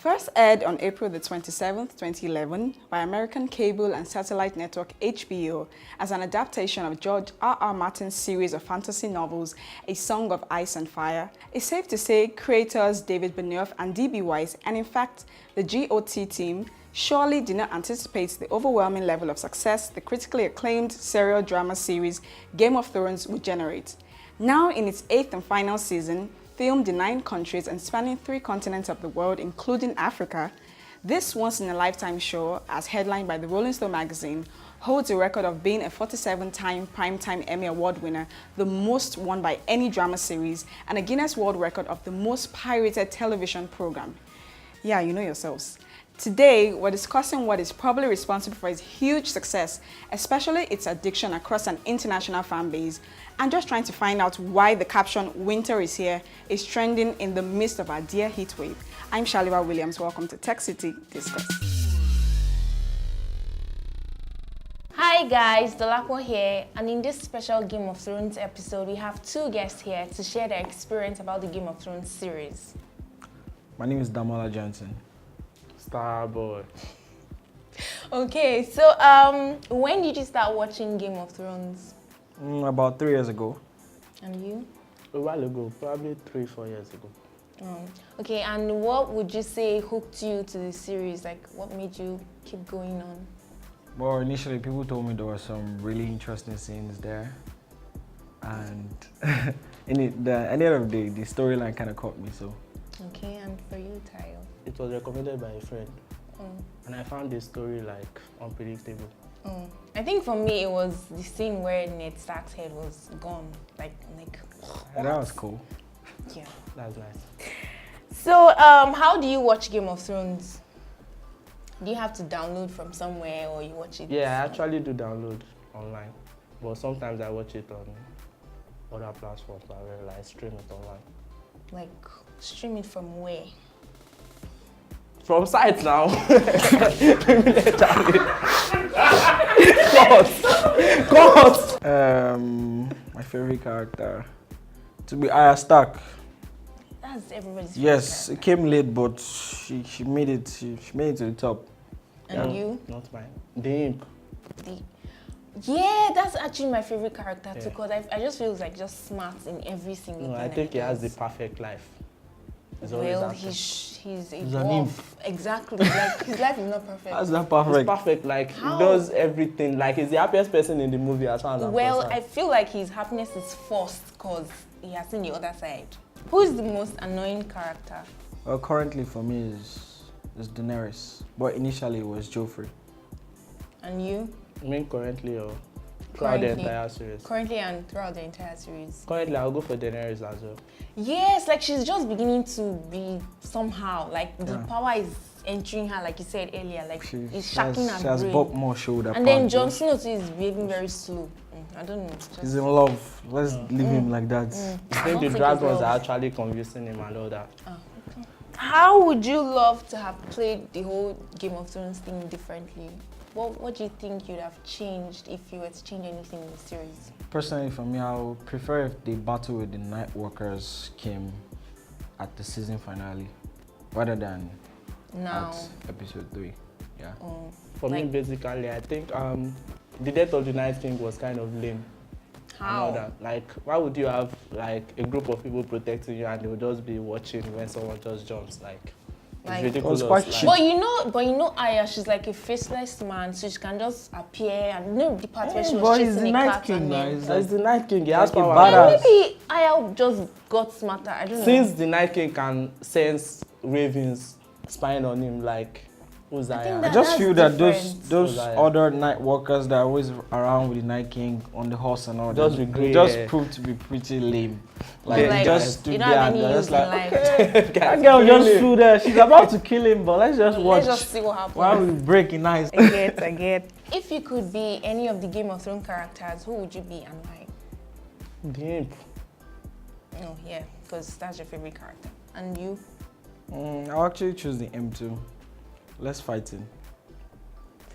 First aired on April the 27th, 2011 by American cable and satellite network HBO as an adaptation of George R.R. Martin's series of fantasy novels, A Song of Ice and Fire, it's safe to say creators David Benioff and D.B. Weiss, and in fact the GOT team, surely did not anticipate the overwhelming level of success the critically acclaimed serial drama series Game of Thrones would generate. Now in its 8th and final season, filmed in 9 countries and spanning 3 continents of the world, including Africa, this once-in-a-lifetime show, as headlined by the Rolling Stone magazine, holds a record of being a 47-time Primetime Emmy Award winner, the most won by any drama series, and a Guinness World Record of the most pirated television program. Yeah, you know yourselves. Today, we're discussing what is probably responsible for its huge success, especially its addiction across an international fan base, and just trying to find out why the caption "Winter is here" is trending in the midst of our dear heat wave. I'm Shaliwa Williams. Welcome to TechCity Discuss. Hi guys, Dolapo here, and in this special Game of Thrones episode, we have 2 guests here to share their experience about the Game of Thrones series. My name is Damola Johnson. Starboy. Okay, so when did you start watching Game of Thrones? About 3 years ago. And you? A while ago, probably 3-4 years ago. Okay, and what would you say hooked you to the series? Like, what made you keep going on? Well, initially people told me there were some really interesting scenes there. And at the end of the day, the storyline kind of caught me, so. Okay, and for you, Tayo? It was recommended by a friend. And I found the story like unpredictable. I think for me it was the scene where Ned Stark's head was gone. Like And that was cool. Yeah. That's nice. So how do you watch Game of Thrones? Do you have to download from somewhere or you watch it? Yeah, I actually do download online. But sometimes I watch it on other platforms. I will like stream it online. Like stream it from where? From sites now. Cut! My favorite character to be Arya Stark. That's everybody's favorite Yes, character. it came late, but she made it. She made it to the top. And you? Not mine. The Imp. Yeah, that's actually my favorite character too, Yeah. because I just feel like just smart in every single No, thing. I think that he has the does. perfect life. Well, he's a an dwarf. imp. Exactly. Like his life is not perfect. How's that It's perfect? perfect. Like How? he does everything. Like he's the happiest person in the movie as far as I'm Well, I concerned. feel like his happiness is forced because he has seen the other side. Who is the most annoying character? Well, currently for me is Daenerys, but initially it was Joffrey. And you? I mean currently or throughout the Currently. entire series. Currently and throughout the entire series. Currently, I'll go for Daenerys as well. Yes, like she's just beginning to be somehow, like the Yeah. power is entering her, like you said earlier, like it's She shocking has, her she has brain. built more shoulder. And then pads. Jon Snow too is behaving very slow. I don't know. Just, He's in love. Let's leave him like that. I think the it's dragons love. are actually convincing him and all that. How would you love to have played the whole Game of Thrones thing differently? What do you think you'd have changed if you were to change anything in the series? Personally, for me, I would prefer if the battle with the Night Walkers came at the season finale, rather than Now. at episode 3. Yeah. For me, Like- basically, I think the death of the Night King was kind of lame. And all How? that. Like, why would you have like a group of people protecting you and they'll just be watching when someone just jumps? Like, Like- it's ridiculous. It was quite like, cheap. But you know Arya, she's like a faceless man, so she can just appear and you know the part where she Yeah, was but he's chasing the a Night cat King and now. then... He's That's the Night King. He has like a power. badass. Maybe Arya just got smarter. I don't know. Since the Night King can sense ravens spying on him, like, who's think Arya? I that- just that's feel that different. those Right. other Night Walkers that are always around with the Night King on the horse and all Just that, be grey, just yeah. prove to be pretty lame. Like, Like, just you stood don't there have and any they're use just in like, life. that girl just stood there. She's about to kill him, but let's just watch. Let's just see what happens. While we break in eyes. I get. If you could be any of the Game of Thrones characters, who would you be and why? The Imp. No, yeah, because that's your favorite character. And you? I'll actually choose the M2. Less fighting.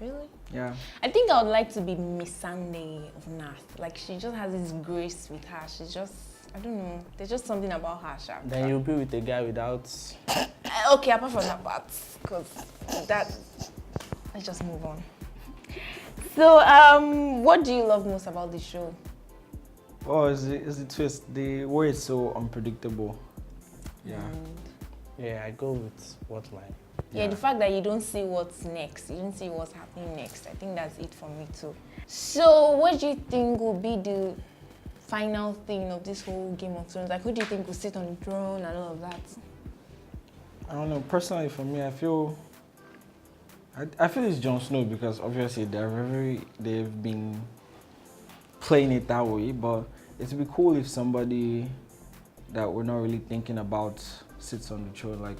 Really? Yeah. I think I would like to be Missandei of Nath. Like, she just has this grace with her. She's just, I don't know, there's just something about her, Sha. Then you'll be with a guy without. Okay, apart from that part, because that, let's just move on. So, what do you love most about the show? Oh, is the twist? The way it's so unpredictable. Yeah. Yeah, I go with what my. Yeah, the fact that you don't see what's next, you don't see what's happening next. I think that's it for me too. So, what do you think will be the final thing of this whole Game of Thrones? Like, who do you think will sit on the throne and all of that? I don't know. Personally, for me, I feel it's Jon Snow because obviously they've been playing it that way. But it would be cool if somebody that we're not really thinking about sits on the throne. Like,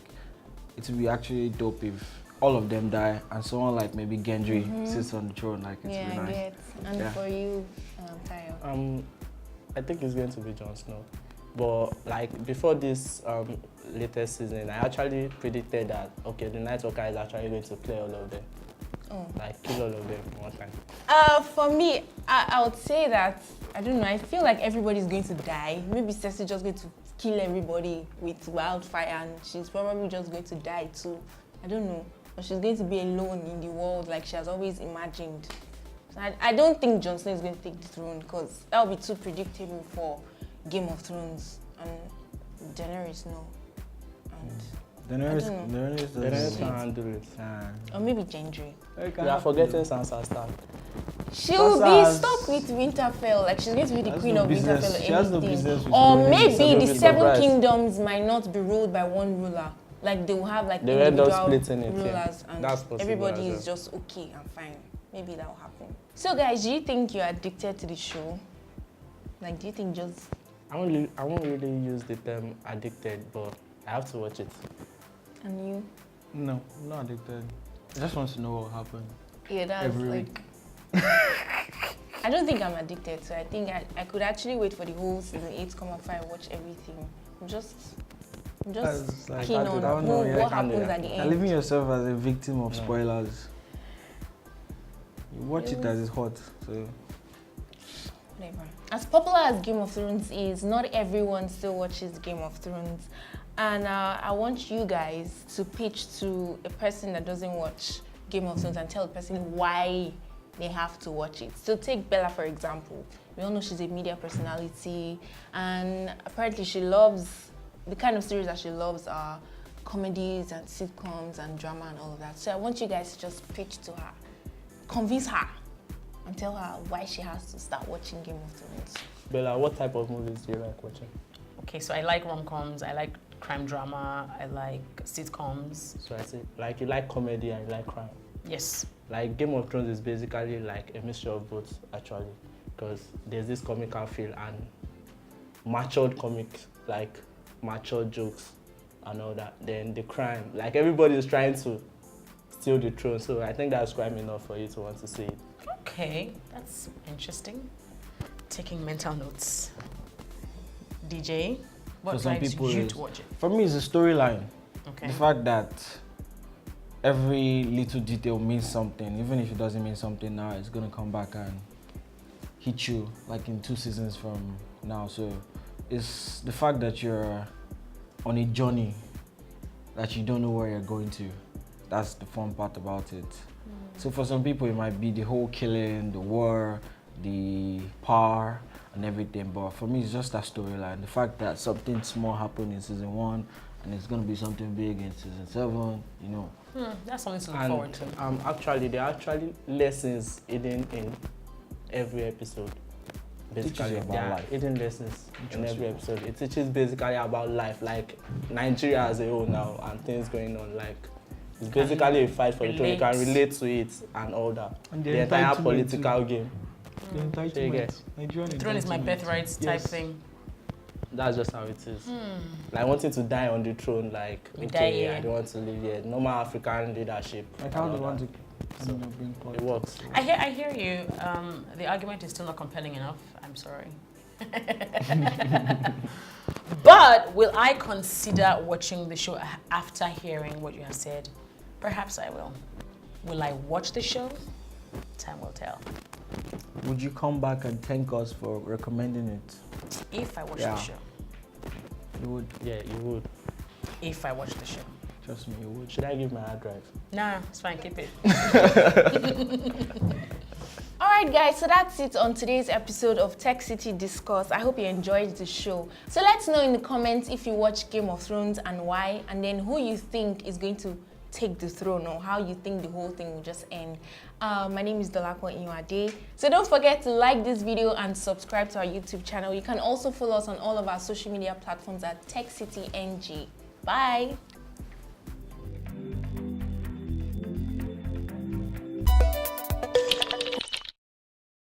it would be actually dope if all of them die and someone like maybe Gendry sits on the throne. Like, it's Yeah, really I nice. get. And for you, Tayo? I think it's going to be Jon Snow. But like before this latest season, I actually predicted that okay, the Night Walker is actually going to play all of them. Oh. Like kill all of them one time. For me, I would say that, I don't know, I feel like everybody's going to die. Maybe Cersei just going to kill everybody with wildfire and she's probably just going to die too. I don't know. But she's going to be alone in the world like she has always imagined. So I don't think Jon Snow is going to take the throne because that would be too predictable for Game of Thrones. And Daenerys, no. And Daenerys can handle it. or maybe Gendry. You are forgetting Sansa Stark. She'll be stuck with Winterfell, like she's going to be the queen of Winterfell or She has no anything. business with Or ruling maybe Seven the Kingdoms. Seven Kingdoms might not be ruled by one ruler. Like they will have like They will end up individual splitting it, yeah. rulers and That's possible everybody as is just okay and fine. Maybe that will happen. So guys, do you think you're addicted to the show? Like, do you think just... I won't really use the term addicted, but I have to watch it. And you? No, I'm not addicted. I just want to know what happened Yeah, that's every like... week. I don't think I'm addicted, so I think I could actually wait for the whole season 8 to come up and watch everything. I'm just That's like- keen I on don't know, yeah, what I can't do happens that. at the You're end. leaving yourself as a victim of No. spoilers. You watch it as it's hot, so Whatever. As popular as Game of Thrones is, not everyone still watches Game of Thrones. And I want you guys to pitch to a person that doesn't watch Game of Thrones and tell the person why they have to watch it. So take Bella, for example. We all know she's a media personality, and apparently she loves, the kind of series that she loves are comedies and sitcoms and drama and all of that. So I want you guys to just pitch to her, convince her, and tell her why she has to start watching Game of Thrones. Bella, what type of movies do you like watching? Okay, so I like rom-coms, I like crime drama, I like sitcoms. So I say, like you like comedy and you like crime. Yes. Like Game of Thrones is basically like a mixture of both, actually, because there's this comical feel and matured comics, like matured jokes and all that. Then the crime, like everybody is trying to steal the throne, so I think that's crime enough for you to want to see it. Okay, that's interesting. Taking mental notes. DJ, what For some drives people you it's- to watch it? for me, it's a storyline. Okay. The fact that every little detail means something, even if it doesn't mean something now, it's gonna come back and hit you like in 2 seasons from now. So it's the fact that you're on a journey that you don't know where you're going to. That's the fun part about it. So for some people, it might be the whole killing, the war, the power, and everything. But for me, it's just that storyline. The fact that something small happened in season 1, and it's gonna be something big in season 7. You know. That's something to look And forward to. actually, there are actually lessons hidden in every episode. Teaches Basically, you about there are life. hidden lessons in Interesting. every episode. It teaches basically about life, like Nigeria as a whole now, and things going on. Like it's basically a fight for the throne. You can relate to it and all that. And The entire entitlement political too. game. The entitlement. So you get- Nigerian The throne is my entitlement. birthright type Yes. thing. That's just how it is. Like wanting to die on the throne, like You okay, die here. I don't want to live here. Normal African leadership. Like and how all they want that. to So, bring It politics. works. I hear you. The argument is still not compelling enough. I'm sorry. But will I consider watching the show after hearing what you have said? Perhaps I will. Will I watch the show? Time will tell. Would you come back and thank us for recommending it? If I watch Yeah. the show. You would. Yeah, you would. If I watch the show. Trust me, you would. Should I give my hard drive? Nah, it's fine, keep it. Alright guys, so that's it on today's episode of Tech City Discuss. I hope you enjoyed the show. So let's know in the comments if you watch Game of Thrones and why, and then who you think is going to take the throne or how you think the whole thing will just end. My name is Dolakwa Inwade. So don't forget to like this video and subscribe to our YouTube channel. You can also follow us on all of our social media platforms at TechCity NG. Bye!